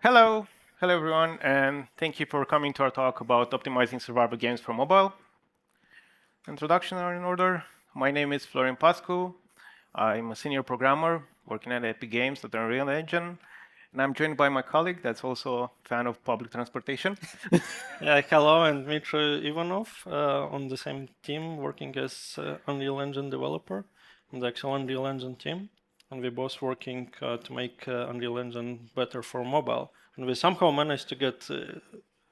Hello, hello everyone, and thank you for coming to our talk about optimizing survival games for mobile. Introduction are in order. My name is Florian Pascu. I'm a senior programmer working at Epic Games at Unreal Engine, and I'm joined by my colleague that's also a fan of public transportation. Yeah, hello, I'm Dmitry Ivanov on the same team working as Unreal Engine developer in the actual Unreal Engine team. And we're both working to make Unreal Engine better for mobile. And we somehow managed to get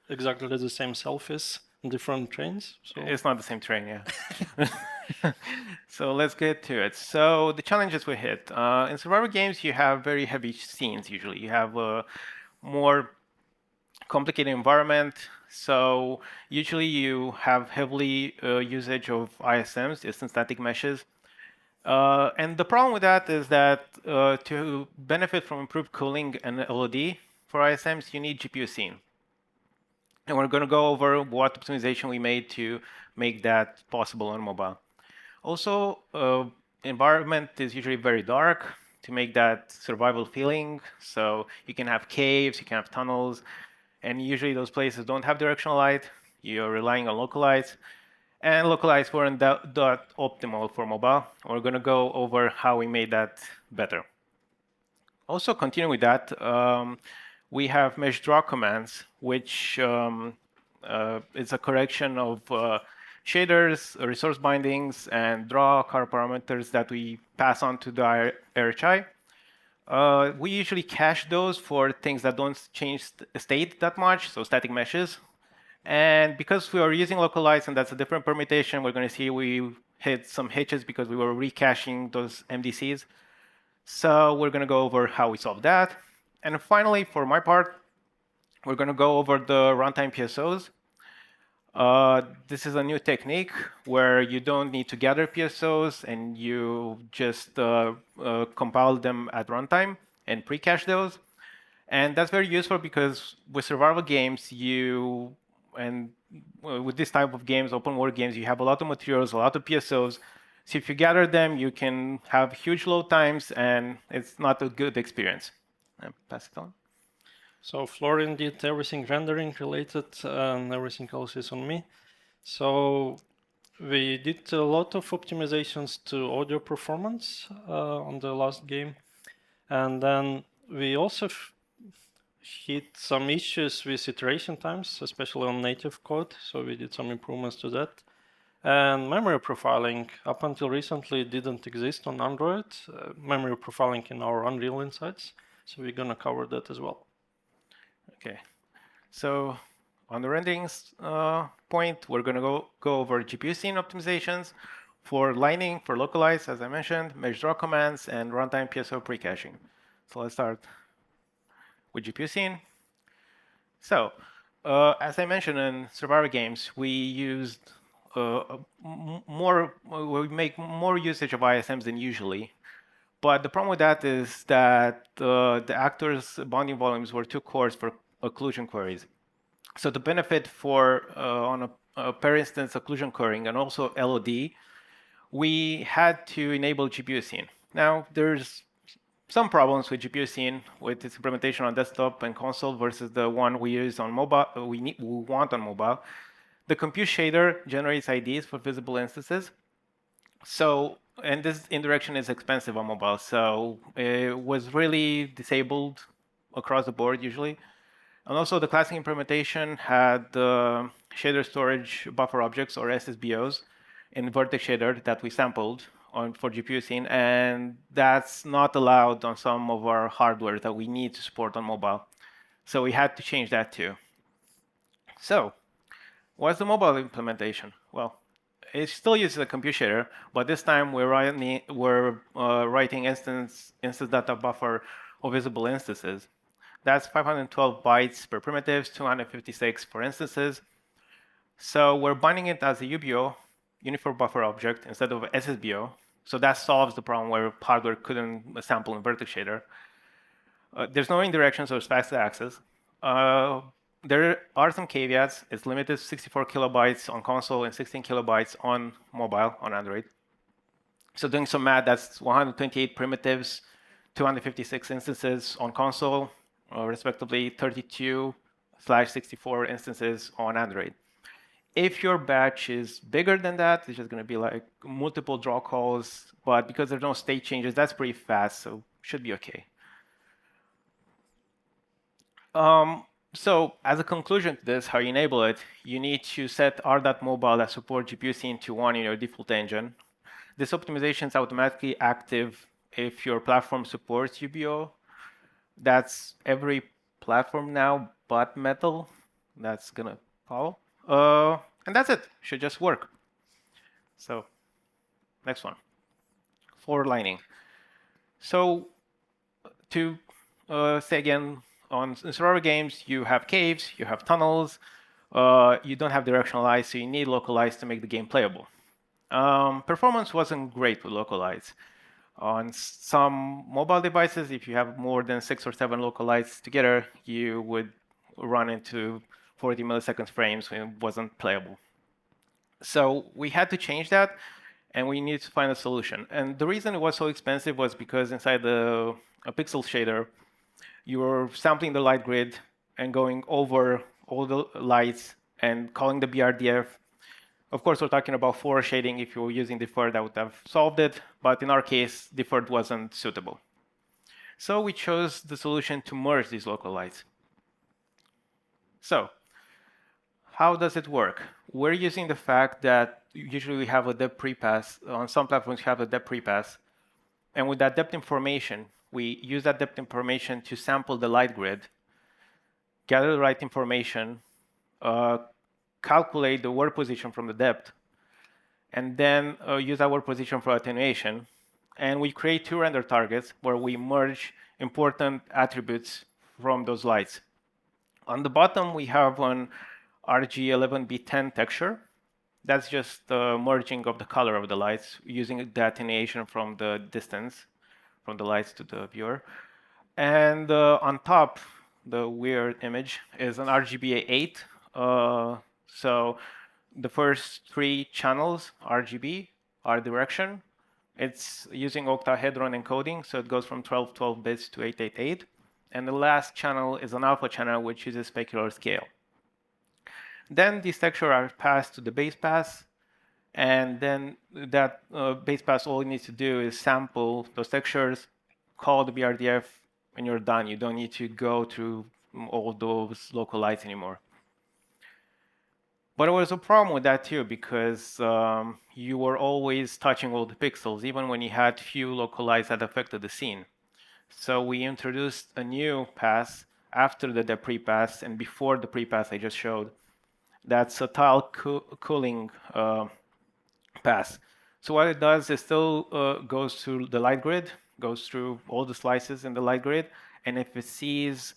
exactly the same selfies in different trains. So It's not the same train, yeah. So let's get to it. So the challenges we hit. In survival games, you have very heavy scenes usually. You have a more complicated environment. So usually you have heavily usage of ISMs, instant static meshes. And the problem with that is that to benefit from improved cooling and LOD for ISMs, you need GPU scene. And we're going to go over what optimization we made to make that possible on mobile. Also, environment is usually very dark to make that survival feeling. So you can have caves, you can have tunnels, and usually those places don't have directional light. You're relying on Localize. And Localize weren't that optimal for mobile. We're going to go over how we made that better. Also, continuing with that, we have MDraw Commands, which is a correction of shaders, resource bindings, and draw car parameters that we pass on to the RHI. We usually cache those for things that don't change state that much, so static meshes. And because we are using Localize, and that's a different permutation, we're going to see we hit some hitches because we were recaching those MDCs. So we're going to go over how we solve that. And finally, for my part, we're going to go over the runtime PSOs. This is a new technique where you don't need to gather PSOs and you just compile them at runtime and pre-cache those. And that's very useful because with survival games, with this type of games, open world games, you have a lot of materials, a lot of PSOs. So if you gather them, you can have huge load times, and it's not a good experience. Pass it on. So Florian did everything rendering related and everything else is on me. So we did a lot of optimizations to audio performance on the last game. And then we also hit some issues with iteration times, especially on native code. So we did some improvements to that. And memory profiling, up until recently, didn't exist on Android. Memory profiling in our Unreal Insights. So we're going to cover that as well. Okay. So on the renderings point, we're going to go over GPU scene optimizations for lining, for Localize, as I mentioned, MDraw Commands, and Runtime PSO precaching. So let's start with GPU scene. So as I mentioned in survivor games, we used we make more usage of ISMs than usually. But the problem with that is that the actors' bonding volumes were too coarse for occlusion queries. So the benefit for on a per instance occlusion querying and also LOD, we had to enable GPU scene. Now there's some problems with GPU scene with its implementation on desktop and console versus the one we use on mobile. We want on mobile. The compute shader generates IDs for visible instances. So, and this indirection is expensive on mobile, so it was really disabled across the board usually. And also the classic implementation had the shader storage buffer objects, or SSBOs, in vertex shader that we sampled for GPU scene, and that's not allowed on some of our hardware that we need to support on mobile. So we had to change that too. So what's the mobile implementation? Well, it still uses a compute shader, but this time we're writing instance data buffer of visible instances. That's 512 bytes per primitives, 256 for instances. So we're binding it as a UBO, uniform buffer object, instead of SSBO. So that solves the problem where hardware couldn't sample in vertex shader. There's no indirection, so it's fast to access. There are some caveats. It's limited to 64 kilobytes on console and 16 kilobytes on mobile, on Android. So doing some math, that's 128 primitives, 256 instances on console, respectively 32/64 instances on Android. If your batch is bigger than that, it's just going to be like multiple draw calls, but because there's no state changes, that's pretty fast, so should be okay. So as a conclusion to this, how you enable it, you need to set r.mobile that support GPU scene to 1 in your default engine. This optimization is automatically active if your platform supports UBO. That's every platform now but Metal. That's going to follow. And that's it. Should just work. So next one. Floor lining. So to say again, on survival games, you have caves, you have tunnels, you don't have directional eyes, so you need Localize to make the game playable. Performance wasn't great with Localize. On some mobile devices, if you have more than 6 or 7 Localize together, you would run into 40 millisecond frames and it wasn't playable. So we had to change that, and we needed to find a solution. And the reason it was so expensive was because inside a pixel shader, you were sampling the light grid and going over all the lights and calling the BRDF. Of course, we're talking about forward shading. If you were using deferred, that would have solved it. But in our case, deferred wasn't suitable. So we chose the solution to merge these local lights. So how does it work? We're using the fact that usually we have a depth prepass. On some platforms, you have a depth prepass. And with that depth information, we use that depth information to sample the light grid, gather the right information, calculate the work position from the depth, and then use our position for attenuation. And we create 2 render targets where we merge important attributes from those lights. On the bottom, we have an RG11B10 texture. That's just the merging of the color of the lights using the attenuation from the distance from the lights to the viewer. And on top, the weird image is an RGBA8. So the first 3 channels, RGB, are direction. It's using octahedron encoding, so it goes from 12 bits to 888. And the last channel is an alpha channel, which uses specular scale. Then these textures are passed to the base pass, and then that base pass, all it needs to do is sample those textures, call the BRDF, and you're done. You don't need to go through all those local lights anymore. But there was a problem with that too, because you were always touching all the pixels, even when you had few local lights that affected the scene. So we introduced a new pass after the pre-pass and before the pre-pass I just showed. That's a tile cooling pass. So what it does is still goes through the light grid, goes through all the slices in the light grid, and if it sees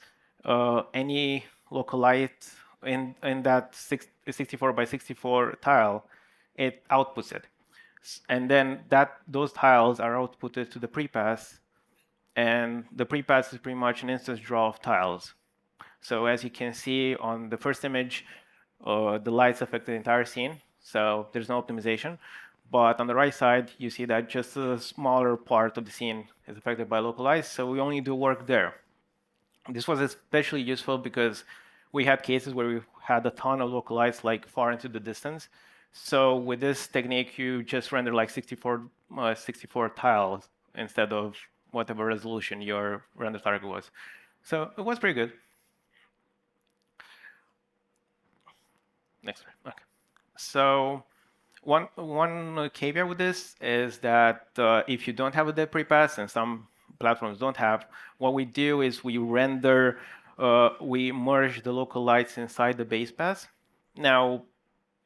any local light in that 64 by 64 tile, it outputs it. And then those tiles are outputted to the prepass, and the prepass is pretty much an instance draw of tiles. So as you can see on the first image, the lights affect the entire scene, so there's no optimization. But on the right side, you see that just a smaller part of the scene is affected by Localize, so we only do work there. This was especially useful because we had cases where we had a ton of Localize like far into the distance. So with this technique, you just render like 64 tiles instead of whatever resolution your render target was. So it was pretty good. Next. Okay. So one caveat with this is that if you don't have a depth prepass, and some platforms don't have, what we do is we render, we merge the local lights inside the base pass. Now,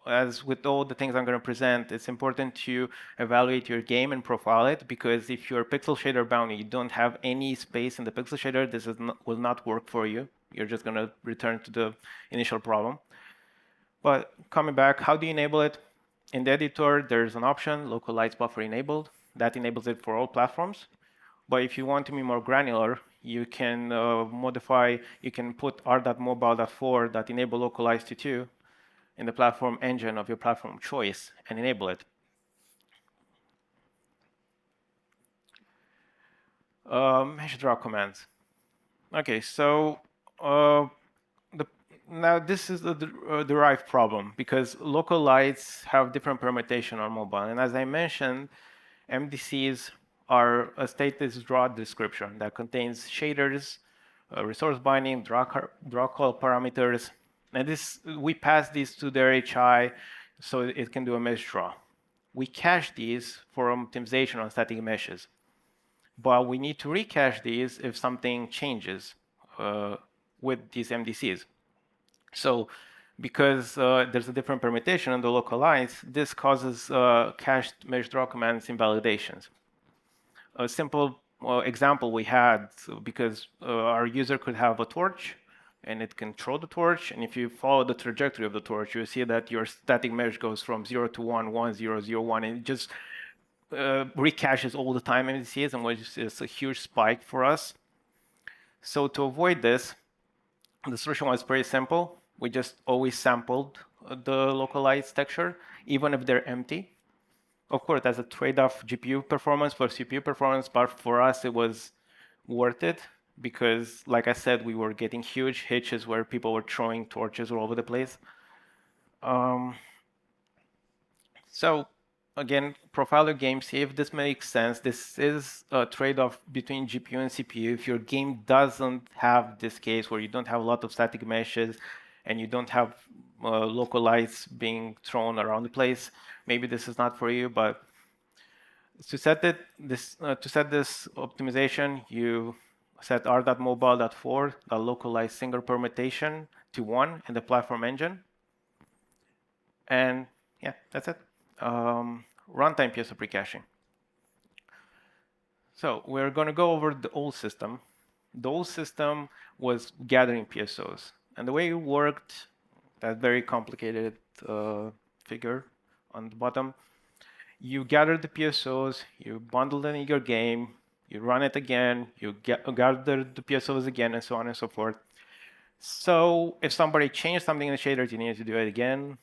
as with all the things I'm going to present, it's important to evaluate your game and profile it, because if you're pixel shader bound and you don't have any space in the pixel shader, this will not work for you. You're just going to return to the initial problem. But coming back, how do you enable it? In the editor, there's an option, Localize Buffer enabled. That enables it for all platforms. But if you want to be more granular, you can modify, you can put r.mobile.4.enable localize to 2 in the platform engine of your platform choice and enable it. MDraw Commands. Okay, so now this is the derived problem because localize have different permutation on mobile, and as I mentioned, MDCs are a stateless draw description that contains shaders, resource binding, draw call parameters, and this we pass these to their HI so it can do a mesh draw. We cache these for optimization on static meshes, but we need to recache these if something changes with these MDCs. So because there's a different permutation on the localize, this causes cached mesh draw commands invalidations. A simple example we had, because our user could have a torch and it can throw the torch, and if you follow the trajectory of the torch, you see that your static mesh goes from 0 to 1, 1, 0, 0, 1, and it just recaches all the time MDCs, and which is a huge spike for us. So to avoid this, the solution was pretty simple. We just always sampled the localized texture, even if they're empty. Of course, that's a trade-off GPU performance for CPU performance, but for us it was worth it because, like I said, we were getting huge hitches where people were throwing torches all over the place. So again, profile your game, see if this makes sense. This is a trade-off between GPU and CPU. If your game doesn't have this case where you don't have a lot of static meshes and you don't have localize being thrown around the place, maybe this is not for you. But to set this optimization, you set r.mobile.for localize single permutation to 1 in the platform engine, and yeah, that's it. Runtime PSO precaching. So we're going to go over the old system. The old system was gathering PSOs, and the way it worked, that very complicated figure on the bottom. You gather the PSOs, you bundle them in your game, you run it again, you gather the PSOs again, and so on and so forth. So if somebody changed something in the shaders, you needed to do it again.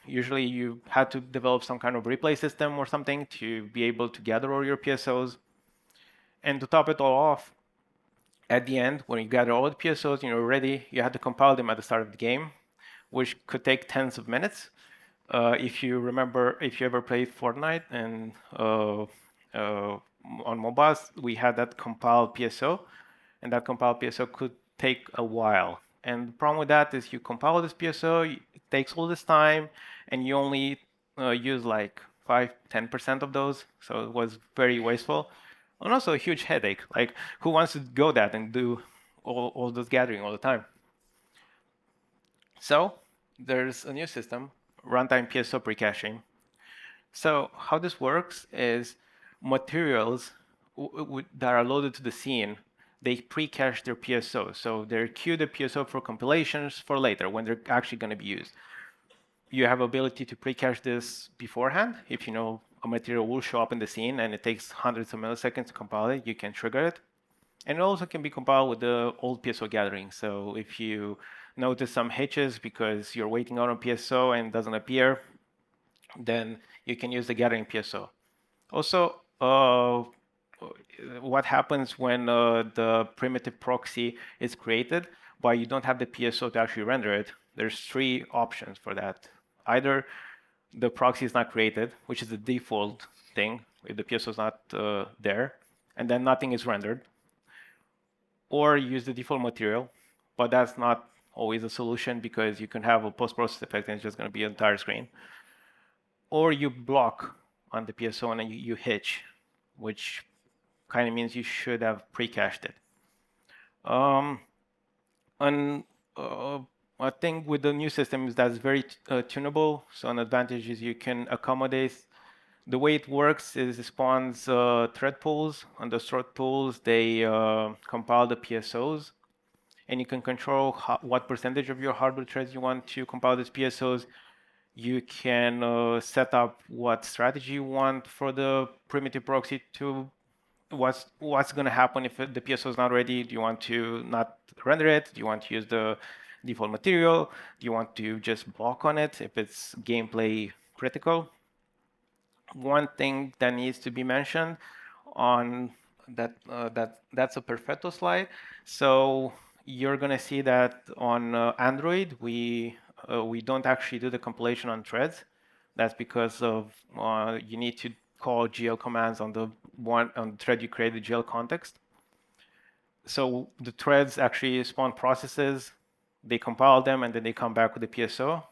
Usually you had to develop some kind of replay system or something to be able to gather all your PSOs. And to top it all off, at the end, when you gather all the PSOs and you're ready, you had to compile them at the start of the game, which could take tens of minutes. If you remember, if you ever played Fortnite and on mobiles, we had that compiled PSO, and that compiled PSO could take a while. And the problem with that is you compile this PSO, it takes all this time, and you only use like 5-10% of those, so it was very wasteful. And also a huge headache. Like, who wants to go that and do all this gathering all the time? So there's a new system, Runtime PSO Precaching. So how this works is materials that are loaded to the scene, they pre-cache their PSO. So they queue the PSO for compilations for later when they're actually going to be used. You have ability to pre-cache this beforehand. If you know a material will show up in the scene and it takes hundreds of milliseconds to compile it, you can trigger it. And it also can be compiled with the old PSO gathering. So if you notice some hitches because you're waiting out on PSO and it doesn't appear, then you can use the gathering PSO. Also, what happens when the primitive proxy is created, but you don't have the PSO to actually render it? There's 3 options for that. Either the proxy is not created, which is the default thing, if the PSO is not there, and then nothing is rendered. Or use the default material, but that's not always a solution because you can have a post-process effect and it's just going to be an entire screen. Or you block on the PSO and you hitch, which kind of means you should have pre-cached it. And a thing with the new system is that it's very tunable. So an advantage is you can accommodate. The way it works is it spawns thread pools. On those thread pools, they compile the PSOs, and you can control what percentage of your hardware threads you want to compile these PSOs. You can set up what strategy you want for the primitive proxy to what's going to happen if the PSO is not ready. Do you want to not render it? Do you want to use the default material? Do you want to just block on it if it's gameplay critical? One thing that needs to be mentioned on that's a perfetto slide. So you're gonna see that on Android we don't actually do the compilation on threads. That's because of you need to call GL commands on the thread you create the GL context. So the threads actually spawn processes, they compile them, and then they come back with the PSO.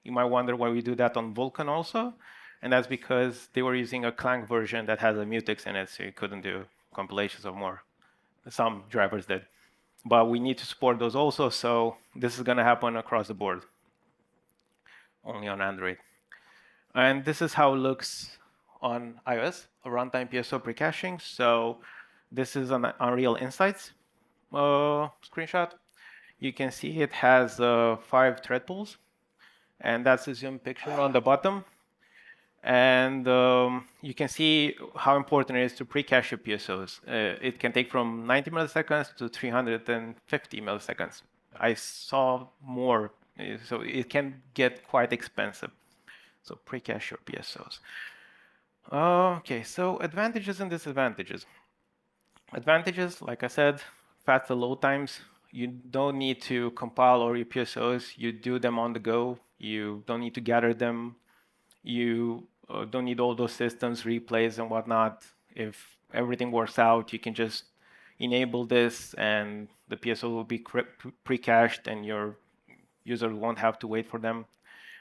You might wonder why we do that on Vulkan also, and that's because they were using a Clang version that has a mutex in it, so you couldn't do compilations of more. Some drivers did, but we need to support those also, so this is going to happen across the board, only on Android. And this is how it looks on iOS, a runtime PSO precaching. So this is an Unreal Insights screenshot. You can see it has 5 thread pools, and that's a zoom picture on the bottom. And you can see how important it is to pre-cache your PSOs. It can take from 90 milliseconds to 350 milliseconds. I saw more, so it can get quite expensive. So pre-cache your PSOs. Okay, so advantages and disadvantages. Advantages, like I said, faster load times. You don't need to compile all your PSOs. You do them on the go. You don't need to gather them. You don't need all those systems, replays and whatnot. If everything works out, you can just enable this and the PSO will be pre-cached and your user won't have to wait for them.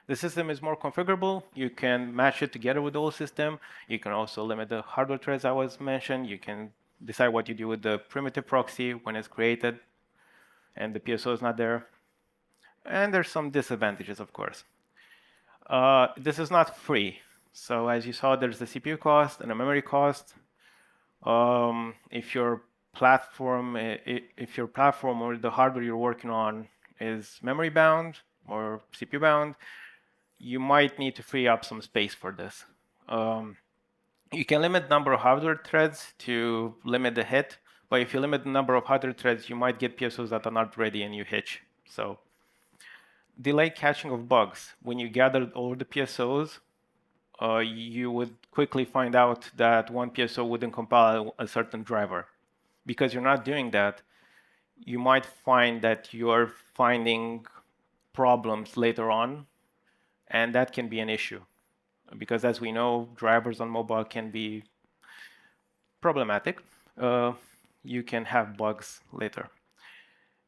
The system is more configurable. You can match it together with the old system. You can also limit the hardware threads I was mentioned. You can decide what you do with the primitive proxy when it's created and the PSO is not there. And there's some disadvantages, of course. This is not free. So as you saw, there's the CPU cost and a memory cost. If your platform or the hardware you're working on is memory bound or CPU bound, you might need to free up some space for this. You can limit number of hardware threads to limit the hit, but if you limit the number of hardware threads, you might get PSOs that are not ready and you hitch. So delay catching of bugs. When you gathered all the PSOs, you would quickly find out that one PSO wouldn't compile a certain driver. Because you're not doing that, you might find that you're finding problems later on, and that can be an issue. Because as we know, drivers on mobile can be problematic. You can have bugs later.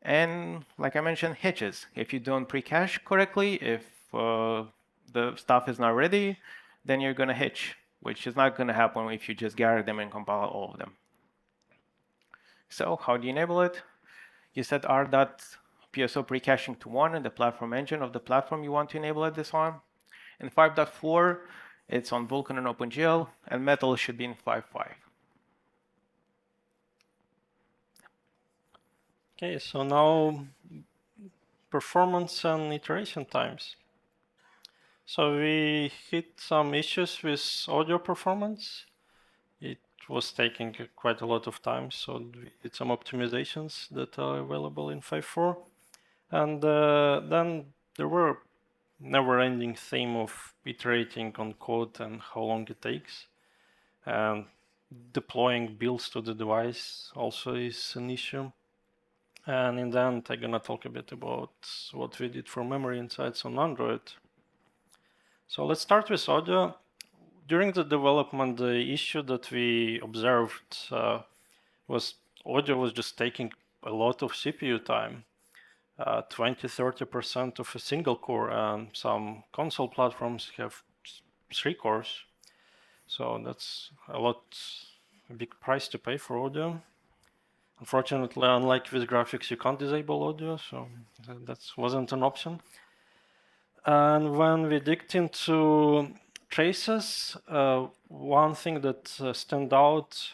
And like I mentioned, hitches. If you don't pre-cache correctly, if the stuff is not ready, then you're going to hitch, which is not going to happen if you just gather them and compile all of them. So how do you enable it? You set r.pso pre-caching to 1 in the platform engine of the platform you want to enable this on. In 5.4, it's on Vulkan and OpenGL, and Metal should be in 5.5. Okay, so now performance and iteration times. So we hit some issues with audio performance. It was taking quite a lot of time, so we did some optimizations that are available in 5.4. And then there were never-ending theme of iterating on code and how long it takes. And deploying builds to the device also is an issue. And in the end, I'm gonna talk a bit about what we did for memory insights on Android. So let's start with audio. During the development, the issue that we observed was audio was just taking a lot of CPU time, 20-30% of a single core, and some console platforms have 3 cores. So that's a big price to pay for audio. Unfortunately, unlike with graphics, you can't disable audio, so that wasn't an option. And when we digged into traces, one thing that stand out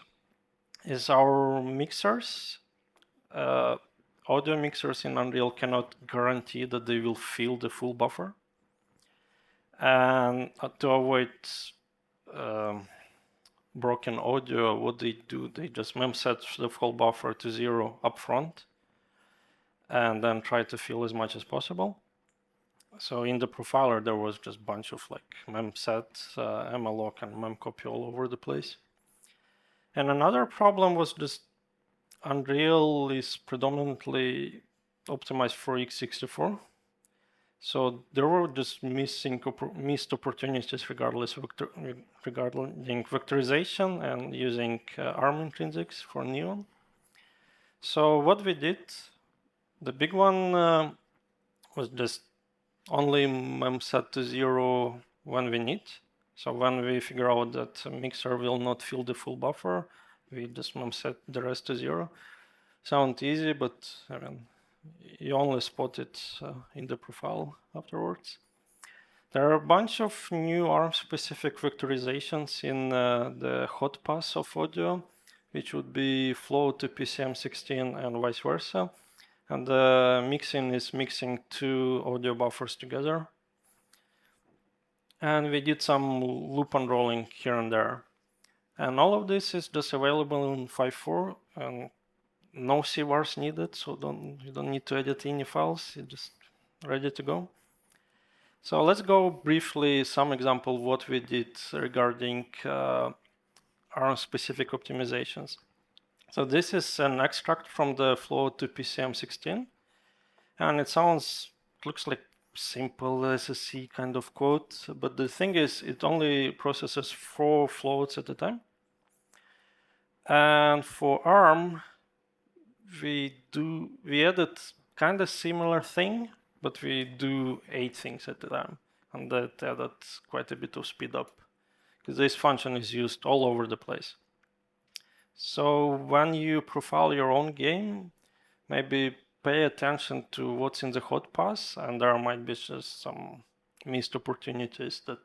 is our mixers. Audio mixers in Unreal cannot guarantee that they will fill the full buffer. And to avoid broken audio, what they do, they just memset the full buffer to 0 upfront and then try to fill as much as possible. So in the profiler, there was just a bunch of like memset, mlock, and memcopy all over the place. And another problem was just Unreal is predominantly optimized for x64. So there were just missed opportunities regarding vectorization and using ARM intrinsics for Neon. So what we did, the big one was just only mem set to 0 when we need. So when we figure out that a mixer will not fill the full buffer, we just mem set the rest to 0. Sounds easy, but I mean, you only spot it in the profile afterwards. There are a bunch of new ARM-specific vectorizations in the hot pass of audio, which would be flow to PCM16 and vice versa. And the mixing is mixing two audio buffers together. And we did some loop unrolling here and there. And all of this is just available in 5.4 and no CVARs needed, so you don't need to edit any files, it's just ready to go. So let's go briefly some example what we did regarding ARM-specific optimizations. So this is an extract from the flow to PCM16, and it looks like simple SSC kind of code, but the thing is it only processes 4 floats at a time. And for ARM, we added kind of similar thing, but we do 8 things at a time, and that added quite a bit of speed up because this function is used all over the place. So when you profile your own game, maybe pay attention to what's in the hot pass, and there might be just some missed opportunities that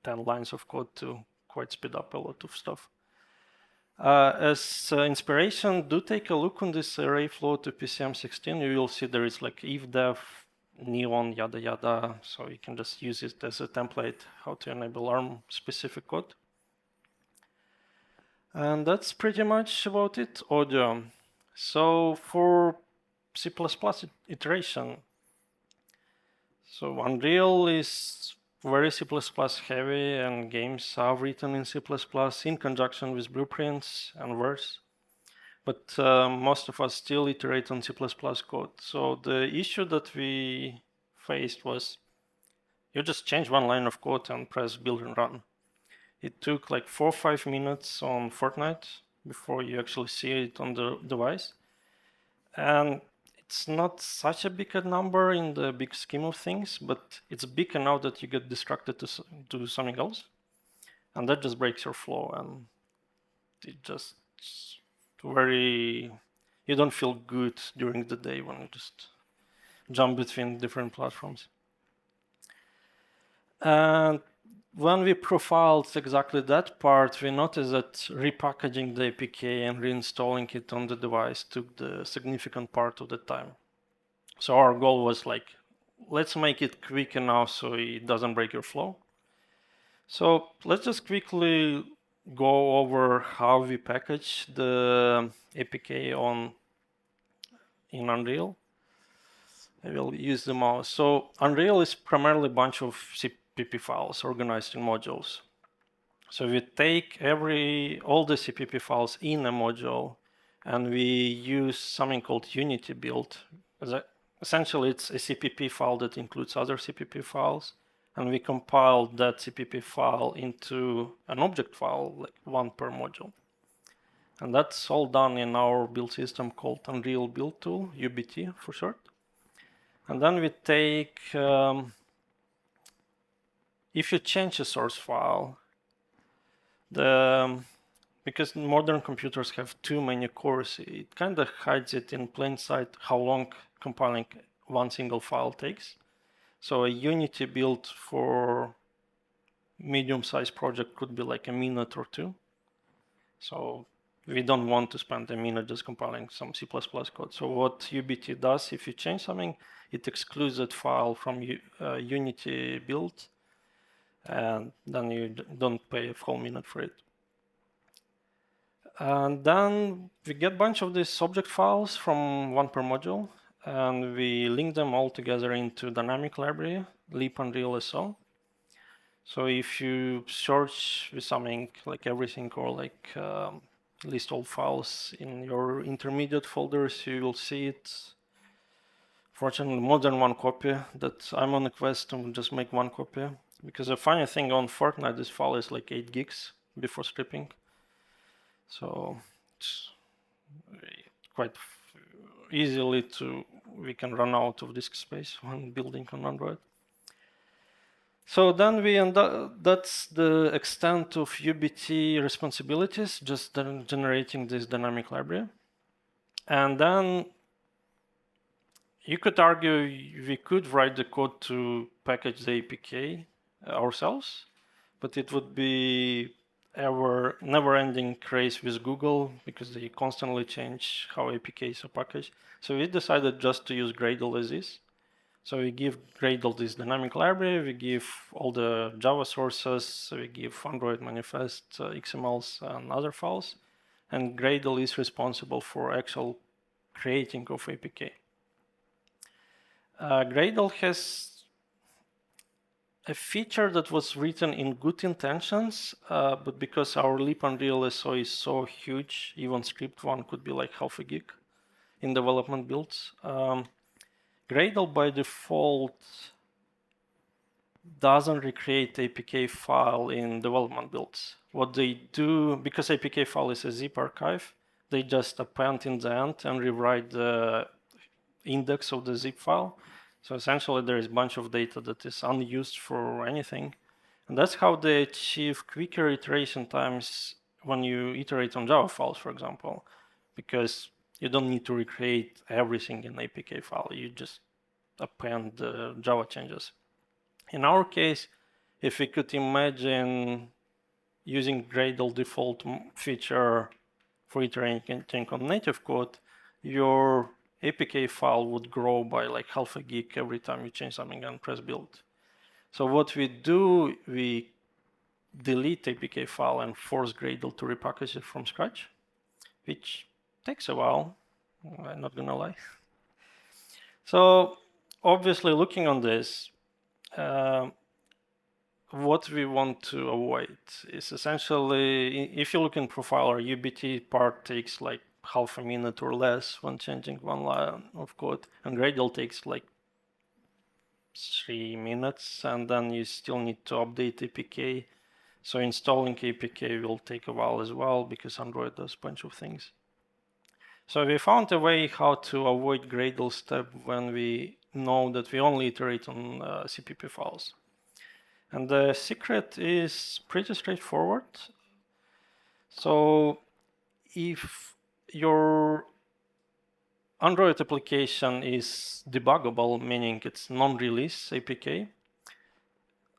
10 lines of code to quite speed up a lot of stuff. As inspiration, do take a look on this array flow to PCM16. You will see there is like ifdef, neon, yada yada. So you can just use it as a template how to enable ARM specific code. And that's pretty much about it, audio. So for C++ iteration, so Unreal is very C++ heavy, and games are written in C++ in conjunction with blueprints and verse. But most of us still iterate on C++ code. So the issue that we faced was you just change one line of code and press build and run. It took like 4 or 5 minutes on Fortnite before you actually see it on the device. And it's not such a big number in the big scheme of things, but it's big enough that you get distracted to do something else. And that just breaks your flow, and it just you don't feel good during the day when you just jump between different platforms. And when we profiled exactly that part, we noticed that repackaging the APK and reinstalling it on the device took the significant part of the time. So our goal was like, let's make it quick enough so it doesn't break your flow. So let's just quickly go over how we package the APK in Unreal. I will use the mouse. So Unreal is primarily a bunch of CPP files organized in modules. So we take all the CPP files in a module, and we use something called Unity build. Essentially, it's a CPP file that includes other CPP files, and we compile that CPP file into an object file, like one per module. And that's all done in our build system called Unreal Build Tool, UBT for short. And then we take, if you change a source file, because modern computers have too many cores, it kind of hides it in plain sight how long compiling one single file takes. So a Unity build for medium-sized project could be like a minute or 2. So we don't want to spend a minute just compiling some C++ code. So what UBT does, if you change something, it excludes that file from Unity build, and then you don't pay a full minute for it. And then we get a bunch of these object files from one per module, and we link them all together into dynamic library, lib Unreal SO. So if you search with something like everything or like list all files in your intermediate folders. You will see it. Fortunately, more than one copy. That I'm on a quest to just make one copy. Because the funny thing on Fortnite, this file is like 8 gigs before stripping. So it's quite easily we can run out of disk space when building on Android. So then that's the extent of UBT responsibilities, just generating this dynamic library. And then you could argue we could write the code to package the APK ourselves, but it would be our never-ending race with Google because they constantly change how APKs are packaged. So we decided just to use Gradle as is. So we give Gradle this dynamic library, we give all the Java sources, we give Android manifest, XMLs, and other files, and Gradle is responsible for actual creating of APK. Gradle has a feature that was written in good intentions, but because our lib and real SO is so huge, even script one could be like half a gig in development builds. Gradle by default doesn't recreate APK file in development builds. What they do, because APK file is a zip archive, they just append in the end and rewrite the index of the zip file. So essentially there is a bunch of data that is unused for anything. And that's how they achieve quicker iteration times when you iterate on Java files, for example, because you don't need to recreate everything in APK file. You just append the Java changes. In our case, if we could imagine using Gradle default feature for iterating on native code, your APK file would grow by like half a gig every time you change something and press build. So what we do, we delete APK file and force Gradle to repackage it from scratch, which takes a while, I'm not gonna lie. So obviously looking on this, what we want to avoid is essentially, if you look in Profiler, UBT part takes like half a minute or less when changing one line of code, and Gradle takes like 3 minutes, and then you still need to update APK. So installing APK will take a while as well because Android does a bunch of things. So we found a way how to avoid Gradle step when we know that we only iterate on CPP files. And the secret is pretty straightforward. So if your Android application is debuggable, meaning it's non-release APK,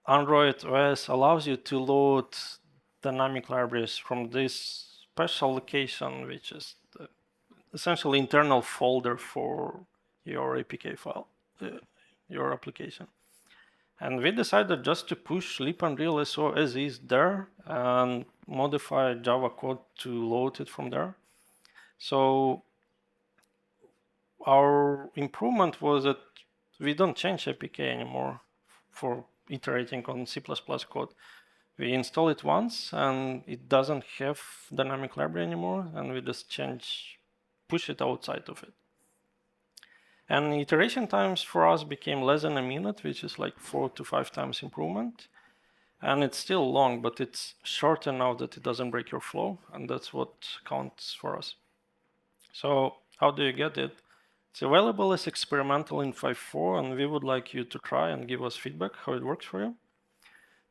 Android OS allows you to load dynamic libraries from this special location, which is essentially internal folder for your APK file, your application. And we decided just to push lib and real SO as is there and modify Java code to load it from there. So our improvement was that we don't change APK anymore for iterating on C++ code. We install it once and it doesn't have dynamic library anymore, and we just push it outside of it. And iteration times for us became less than a minute, which is like 4 to 5 times improvement. And it's still long, but it's short enough that it doesn't break your flow, and that's what counts for us. So how do you get it? It's available as experimental in 5.4, and we would like you to try and give us feedback how it works for you.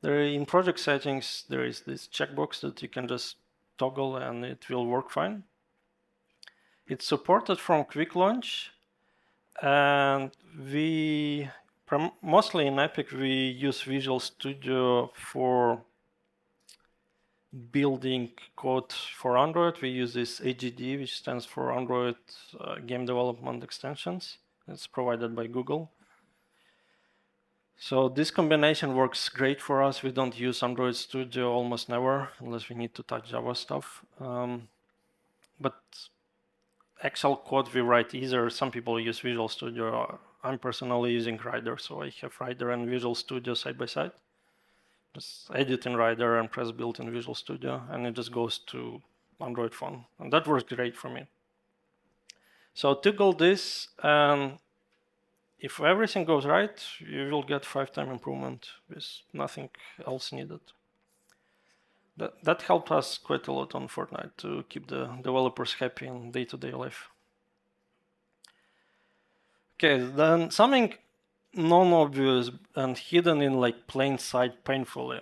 In project settings, there is this checkbox that you can just toggle and it will work fine. It's supported from quick launch, and we mostly in Epic we use Visual Studio for building code for Android. We use this AGD, which stands for Android Game Development Extensions. It's provided by Google. So this combination works great for us. We don't use Android Studio almost never, unless we need to touch Java stuff. But actual code we write either. Some people use Visual Studio. I'm personally using Rider, so I have Rider and Visual Studio side by side. Just edit in Rider and press build in Visual Studio, and it just goes to Android phone, and that works great for me. So toggle this, and if everything goes right, you will get 5-time improvement with nothing else needed. That helped us quite a lot on Fortnite to keep the developers happy in day-to-day life. Okay, then something non-obvious and hidden in like plain sight painfully.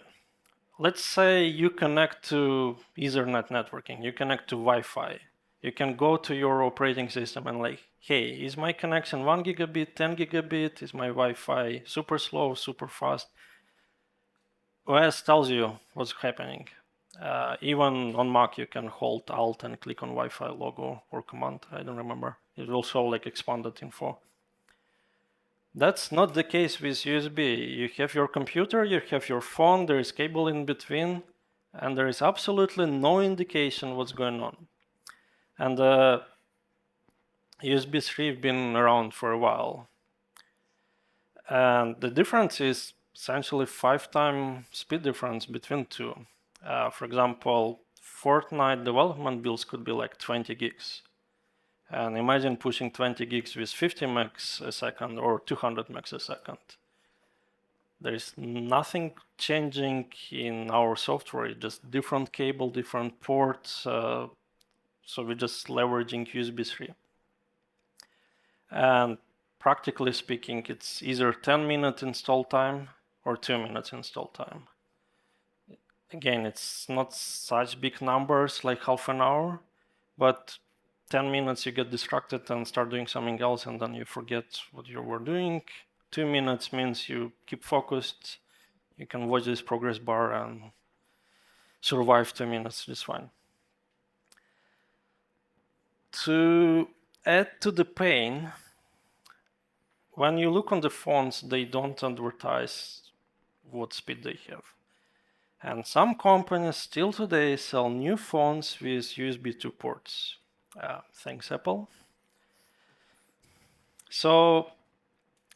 Let's say you connect to Ethernet networking, you connect to Wi-Fi. You can go to your operating system and like, hey, is my connection 1 gigabit, 10 gigabit? Is my Wi-Fi super slow, super fast? OS tells you what's happening. Even on Mac, you can hold Alt and click on Wi-Fi logo or command. I don't remember. It will show like expanded info. That's not the case with USB. You have your computer, you have your phone, there is cable in between, and there is absolutely no indication what's going on. And USB 3 have been around for a while. And the difference is essentially 5-time speed difference between two. For example, Fortnite development builds could be like 20 gigs. And imagine pushing 20 gigs with 50 megs a second or 200 megs a second. There is nothing changing in our software, just different cable, different ports. So we're just leveraging USB 3. And practically speaking, it's either 10-minute install time or 2 minutes install time. Again, it's not such big numbers like half an hour, but 10 minutes you get distracted and start doing something else, and then you forget what you were doing. 2 minutes means you keep focused. You can watch this progress bar and survive 2 minutes just fine. To add to the pain, when you look on the phones, they don't advertise what speed they have. And some companies still today sell new phones with USB 2 ports. Thanks, Apple. So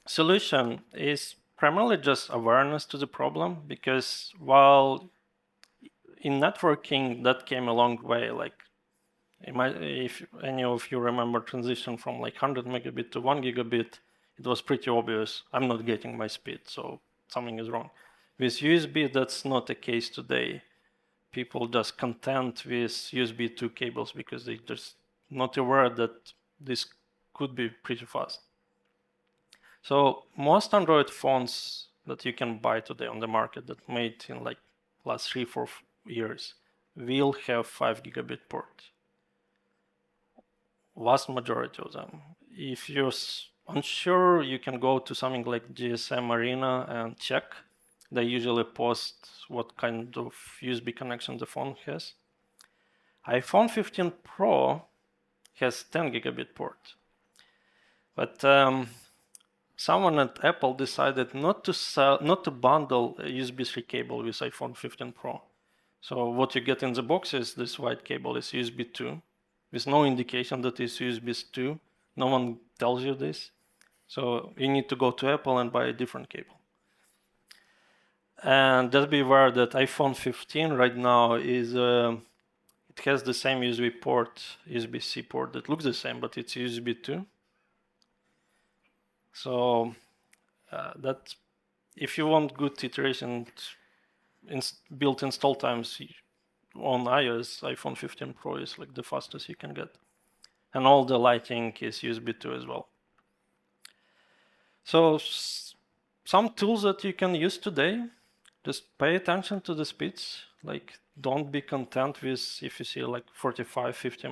solution is primarily just awareness to the problem, because while in networking that came a long way, like if any of you remember transition from like 100 megabit to 1 gigabit, it was pretty obvious, I'm not getting my speed, so something is wrong. With USB, that's not the case today. People just content with USB 2 cables because they just not aware that this could be pretty fast. So most Android phones that you can buy today on the market that made in like last 3-4 years will have 5 gigabit port. Vast majority of them. If you're unsure, you can go to something like GSM Arena and check. They usually post what kind of USB connection the phone has. iPhone 15 Pro has 10 gigabit port. But someone at Apple decided not to bundle a USB 3 cable with iPhone 15 Pro. So what you get in the box is this white cable is USB 2, with no indication that it's USB 2. No one tells you this. So you need to go to Apple and buy a different cable. And just be aware that iPhone 15 right now is it has the same USB port, USB-C port that looks the same, but it's USB 2. So that if you want good iteration built install times on iOS, iPhone 15 Pro is like the fastest you can get. And all the lighting is USB 2 as well. So some tools that you can use today, just pay attention to the speeds. Like don't be content with if you see like 45, 50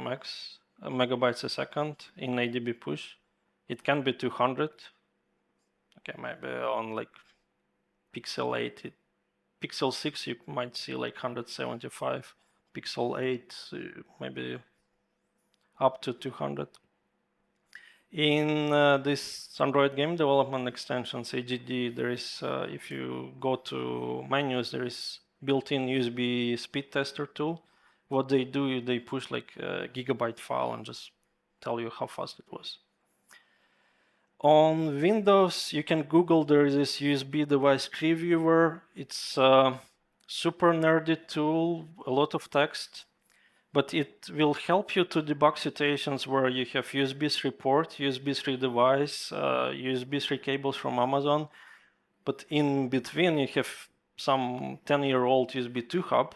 megabytes a second in ADB push. It can be 200. Okay, maybe on like Pixel 8, Pixel 6 you might see like 175. Pixel 8 maybe up to 200. In this Android game development extensions, AGD, there is, if you go to menus, there is built-in USB speed tester tool. What they do, they push like a gigabyte file and just tell you how fast it was. On Windows, you can Google, there is this USB device tree viewer. It's a super nerdy tool, a lot of text. but it will help you to debug situations where you have USB 3 port, USB 3 device, USB 3 cables from Amazon, but in between you have some 10-year-old USB 2 hub.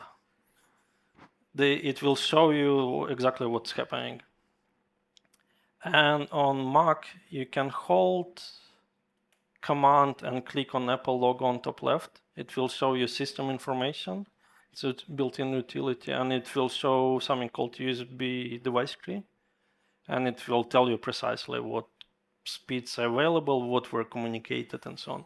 It will show you exactly what's happening. And on Mac, you can hold Command and click on Apple logo on top left. It will show you system information. It's a built-in utility, and it will show something called USB device tree. And it will tell you precisely what speeds are available, what were communicated, and so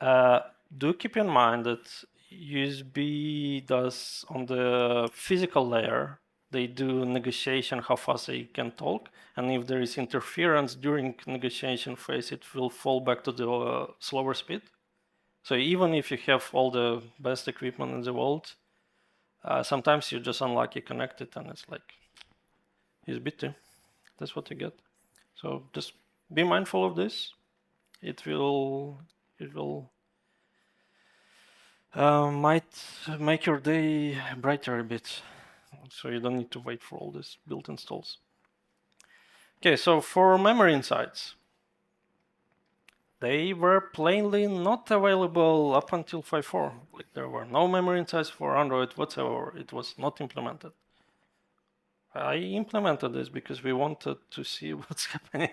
on. Do keep in mind that USB does, on the physical layer, they do negotiation how fast they can talk, and if there is interference during negotiation phase, it will fall back to the slower speed. So even if you have all the best equipment in the world, sometimes you're just unlucky connected, and it's like USB 2. That's what you get. So just be mindful of this. It will might make your day brighter a bit, so you don't need to wait for all these built installs. Okay, so for memory insights, they were plainly not available up until 5.4. Like, there were no memory insights for Android whatsoever. It was not implemented. I implemented this because we wanted to see what's happening.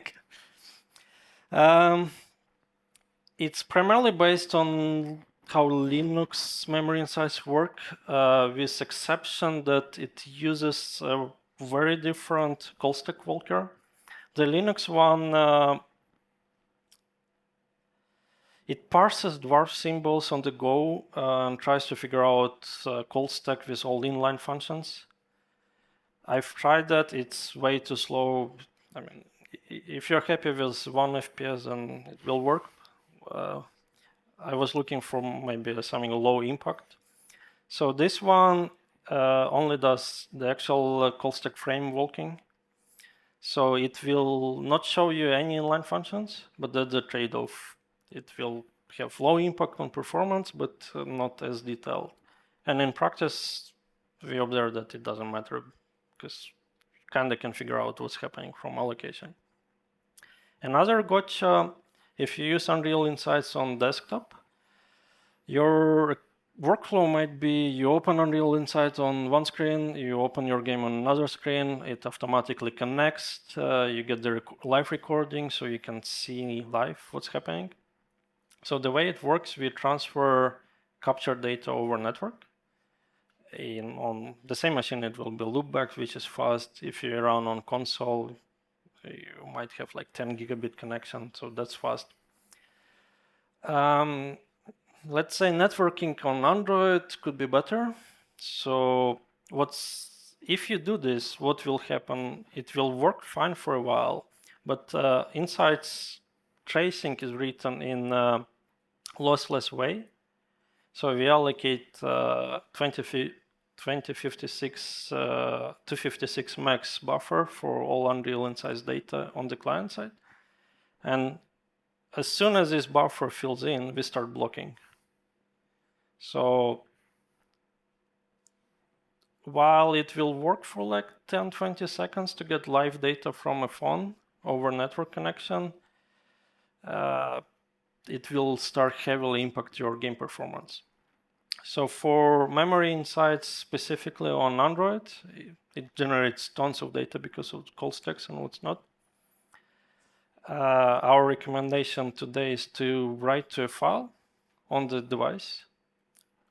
It's primarily based on how Linux memory insights work, with exception that it uses a very different call stack walker. The Linux one, it parses dwarf symbols on the go and tries to figure out call stack with all inline functions. I've tried that. It's way too slow. I mean, if you're happy with 1 FPS, then it will work. I was looking for maybe something low impact. So this one only does the actual call stack frame walking. So it will not show you any inline functions, but that's the trade-off. It will have low impact on performance, but not as detailed. And in practice, we observe that it doesn't matter because kind of can figure out what's happening from allocation. Another gotcha, if you use Unreal Insights on desktop, your workflow might be you open Unreal Insights on one screen, you open your game on another screen, it automatically connects, you get the live recording so you can see live what's happening. So the way it works, we transfer captured data over network. On the same machine, it will be loopback, which is fast. If you run on console, you might have like 10 gigabit connection, so that's fast. Let's say networking on Android could be better. So if you do this, what will happen? It will work fine for a while, but Insights tracing is written in a lossless way. So we allocate 256 max buffer for all Unreal Insights data on the client side. And as soon as this buffer fills in, we start blocking. So while it will work for like 10-20 seconds to get live data from a phone over network connection, it will start heavily impact your game performance. So for memory insights specifically on Android, it generates tons of data because of call stacks and what's not. Our recommendation today is to write to a file on the device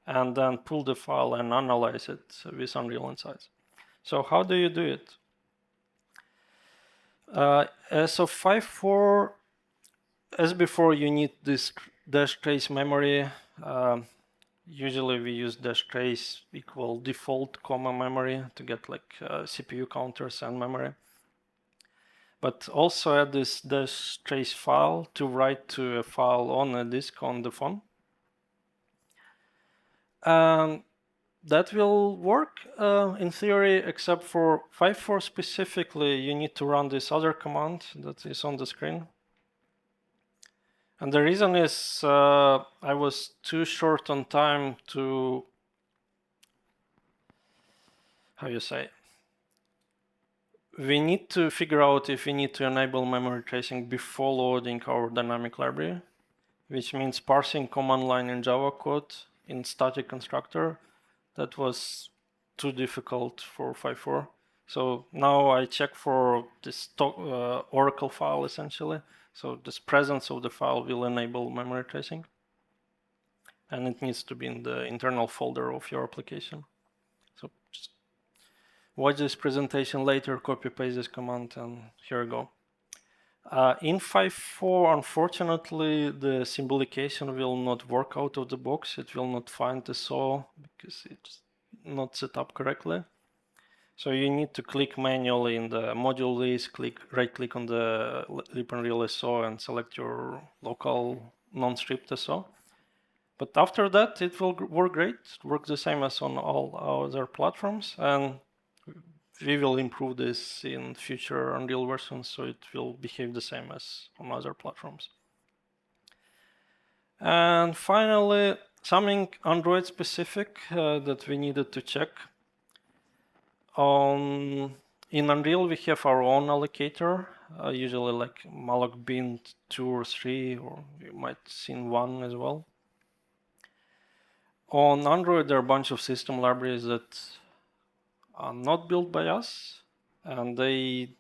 and then pull the file and analyze it with Unreal Insights. So how do you do it? As of 5.4, as before, you need this dash trace memory. Usually we use dash trace equal default comma memory to get like CPU counters and memory. But also add this dash trace file to write to a file on a disk on the phone. That will work in theory, except for 5.4 specifically, you need to run this other command that is on the screen. And the reason is I was too short on time to how you say, we need to figure out if we need to enable memory tracing before loading our dynamic library, which means parsing command line in Java code in static constructor. That was too difficult for 5.4. So now I check for this Oracle file essentially. So this presence of the file will enable memory tracing. And it needs to be in the internal folder of your application. So just watch this presentation later, copy paste this command, and here we go. In 5.4, unfortunately, the symbolication will not work out of the box. It will not find the saw because it's not set up correctly. So you need to click manually in the module list, right-click on the lip and reel SO and select your local non-stripped SO. But after that, it will work great. It works the same as on all other platforms. And we will improve this in future Unreal versions, so it will behave the same as on other platforms. And finally, something Android specific that we needed to check. In Unreal, we have our own allocator, usually like malloc bin 2 or 3, or you might have seen 1 as well. On Android, there are a bunch of system libraries that are not built by us, and they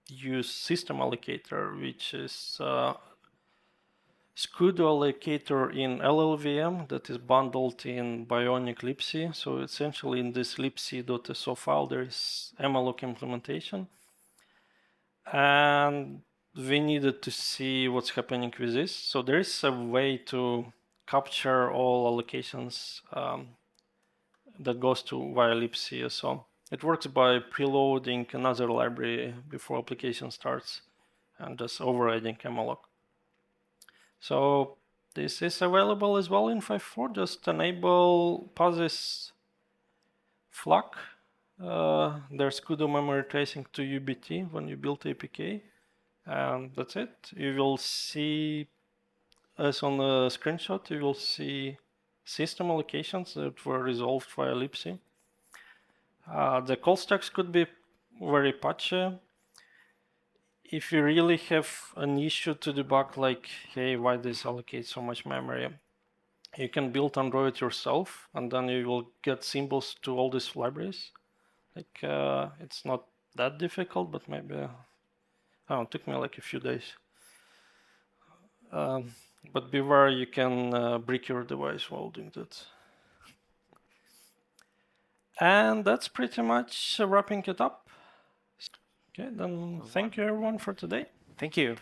use system allocator, which is Scudo allocator in LLVM that is bundled in Bionic libc. So essentially in this libc.so file, there is malloc implementation. And we needed to see what's happening with this. So there is a way to capture all allocations that goes to via libc. So it works by preloading another library before application starts and just overriding malloc. So this is available as well in 5.4. Just enable POSIX flag. There's Scudo memory tracing to UBT when you build APK. And that's it. You will see, as on the screenshot, you will see system allocations that were resolved via libc. The call stacks could be very patchy. If you really have an issue to debug, like, hey, why this allocate so much memory, you can build Android yourself, and then you will get symbols to all these libraries. Like, it's not that difficult, but maybe, it took me like a few days. But beware, you can brick your device while doing that. And that's pretty much wrapping it up. Okay, then thank you everyone for today. Thank you.